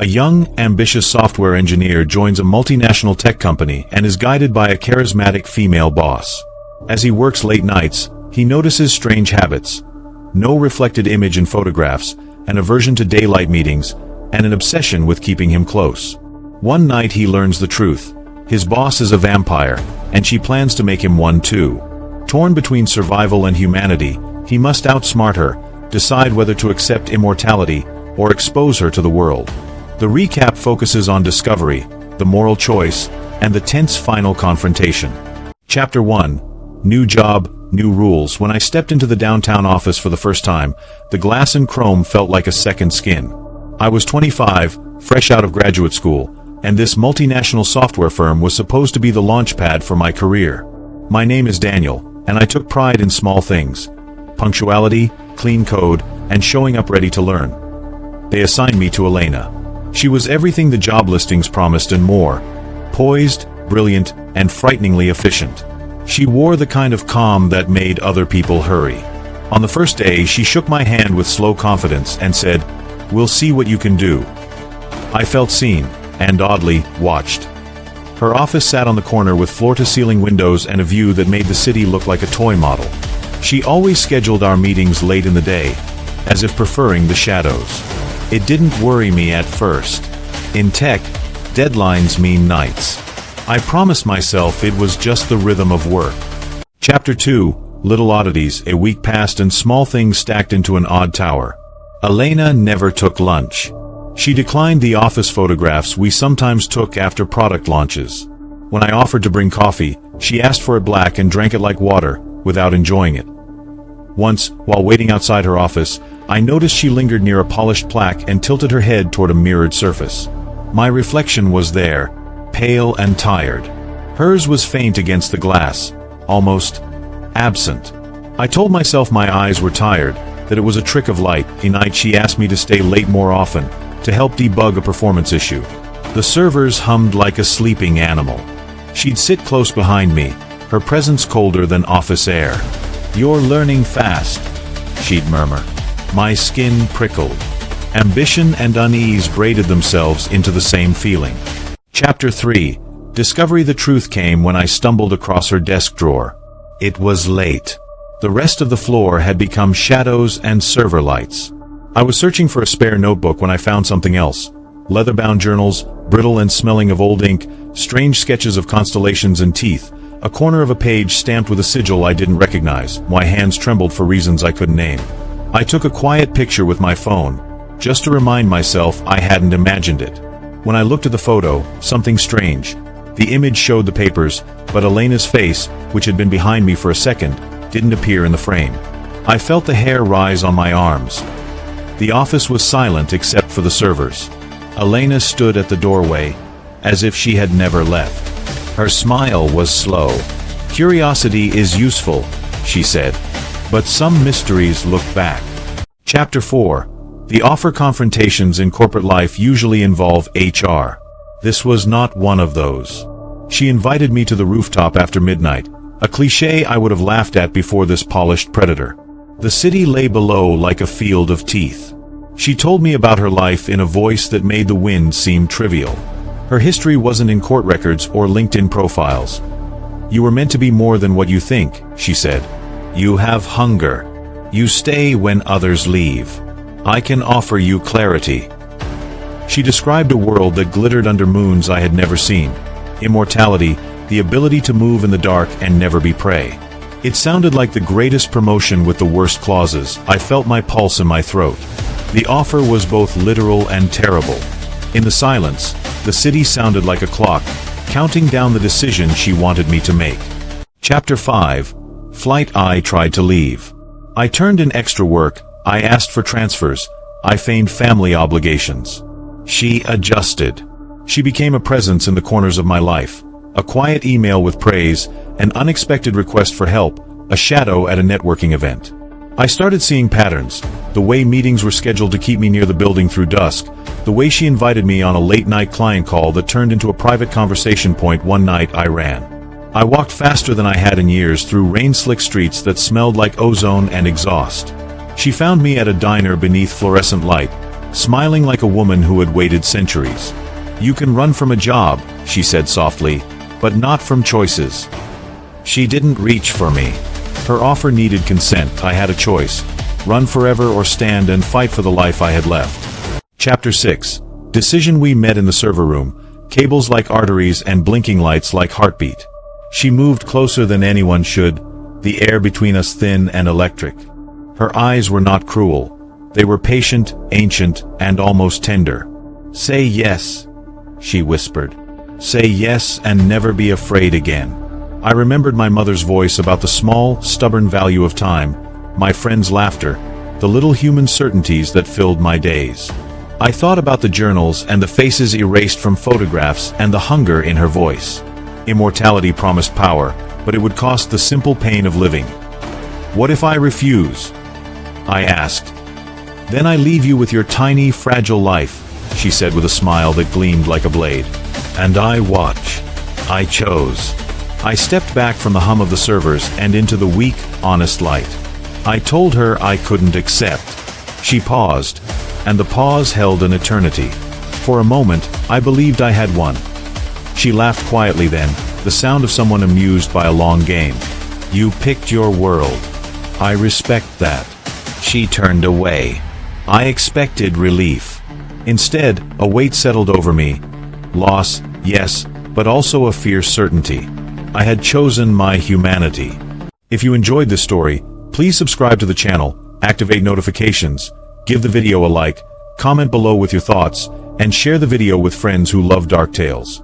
A young, ambitious software engineer joins a multinational tech company and is guided by a charismatic female boss. As he works late nights, he notices strange habits: no reflected image in photographs, an aversion to daylight meetings, and an obsession with keeping him close. One night he learns the truth. His boss is a vampire, and she plans to make him one too. Torn between survival and humanity, he must outsmart her, decide whether to accept immortality or expose her to the world. The recap focuses on discovery, the moral choice, and the tense final confrontation. Chapter 1. New job, new rules. When I stepped into the downtown office for the first time, the glass and chrome felt like a second skin. I was 25, fresh out of graduate school, and this multinational software firm was supposed to be the launchpad for my career. My name is Daniel, and I took pride in small things: punctuality, clean code, and showing up ready to learn. They assigned me to Elena. She was everything the job listings promised and more: poised, brilliant, and frighteningly efficient. She wore the kind of calm that made other people hurry. On the first day, she shook my hand with slow confidence and said, "We'll see what you can do." I felt seen, and oddly, watched. Her office sat on the corner with floor-to-ceiling windows and a view that made the city look like a toy model. She always scheduled our meetings late in the day, as if preferring the shadows. It didn't worry me at first. In tech, deadlines mean nights. I promised myself it was just the rhythm of work. Chapter 2. Little oddities. A week passed and small things stacked into an odd tower. Elena never took lunch. She declined the office photographs we sometimes took after product launches. When I offered to bring coffee, she asked for it black and drank it like water, without enjoying it. Once, while waiting outside her office, I noticed she lingered near a polished plaque and tilted her head toward a mirrored surface. My reflection was there, pale and tired. Hers was faint against the glass, almost absent. I told myself my eyes were tired, that it was a trick of light. A night she asked me to stay late more often, to help debug a performance issue. The servers hummed like a sleeping animal. She'd sit close behind me, her presence colder than office air. "You're learning fast," she'd murmur. My skin prickled. Ambition and unease braided themselves into the same feeling. Chapter 3. Discovery. The truth came when I stumbled across her desk drawer. It was late. The rest of the floor had become shadows and server lights. I was searching for a spare notebook when I found something else. Leather-bound journals, brittle and smelling of old ink, strange sketches of constellations and teeth, a corner of a page stamped with a sigil I didn't recognize. My hands trembled for reasons I couldn't name. I took a quiet picture with my phone, just to remind myself I hadn't imagined it. When I looked at the photo, something strange. The image showed the papers, but Elena's face, which had been behind me for a second, didn't appear in the frame. I felt the hair rise on my arms. The office was silent except for the servers. Elena stood at the doorway, as if she had never left. Her smile was slow. "Curiosity is useful," she said, "but some mysteries look back." Chapter 4. The offer. Confrontations in corporate life usually involve HR. This was not one of those. She invited me to the rooftop after midnight, a cliché I would have laughed at before this polished predator. The city lay below like a field of teeth. She told me about her life in a voice that made the wind seem trivial. Her history wasn't in court records or LinkedIn profiles. "You were meant to be more than what you think," she said. "You have hunger. You stay when others leave. I can offer you clarity." She described a world that glittered under moons I had never seen. Immortality, the ability to move in the dark and never be prey. It sounded like the greatest promotion with the worst clauses. I felt my pulse in my throat. The offer was both literal and terrible. In the silence, the city sounded like a clock, counting down the decision she wanted me to make. Chapter 5. Flight. I tried to leave. I turned in extra work, I asked for transfers, I feigned family obligations. She adjusted. She became a presence in the corners of my life. A quiet email with praise, an unexpected request for help, a shadow at a networking event. I started seeing patterns, the way meetings were scheduled to keep me near the building through dusk, the way she invited me on a late-night client call that turned into a private conversation point. One night I ran. I walked faster than I had in years through rain-slick streets that smelled like ozone and exhaust. She found me at a diner beneath fluorescent light, smiling like a woman who had waited centuries. "You can run from a job," she said softly, "but not from choices." She didn't reach for me. Her offer needed consent. I had a choice: run forever or stand and fight for the life I had left. Chapter 6. Decision. We met in the server room, cables like arteries and blinking lights like heartbeat. She moved closer than anyone should, the air between us thin and electric. Her eyes were not cruel. They were patient, ancient, and almost tender. "Say yes," she whispered. "Say yes and never be afraid again." I remembered my mother's voice about the small, stubborn value of time, my friend's laughter, the little human certainties that filled my days. I thought about the journals and the faces erased from photographs and the hunger in her voice. Immortality promised power, but it would cost the simple pain of living. "What if I refuse?" I asked. "Then I leave you with your tiny, fragile life," she said with a smile that gleamed like a blade. "And I watch." I chose. I stepped back from the hum of the servers and into the weak, honest light. I told her I couldn't accept. She paused, and the pause held an eternity. For a moment, I believed I had won. She laughed quietly then, the sound of someone amused by a long game. "You picked your world. I respect that." She turned away. I expected relief. Instead, a weight settled over me. Loss, yes, but also a fierce certainty. I had chosen my humanity. If you enjoyed this story, please subscribe to the channel, activate notifications, give the video a like, comment below with your thoughts, and share the video with friends who love dark tales.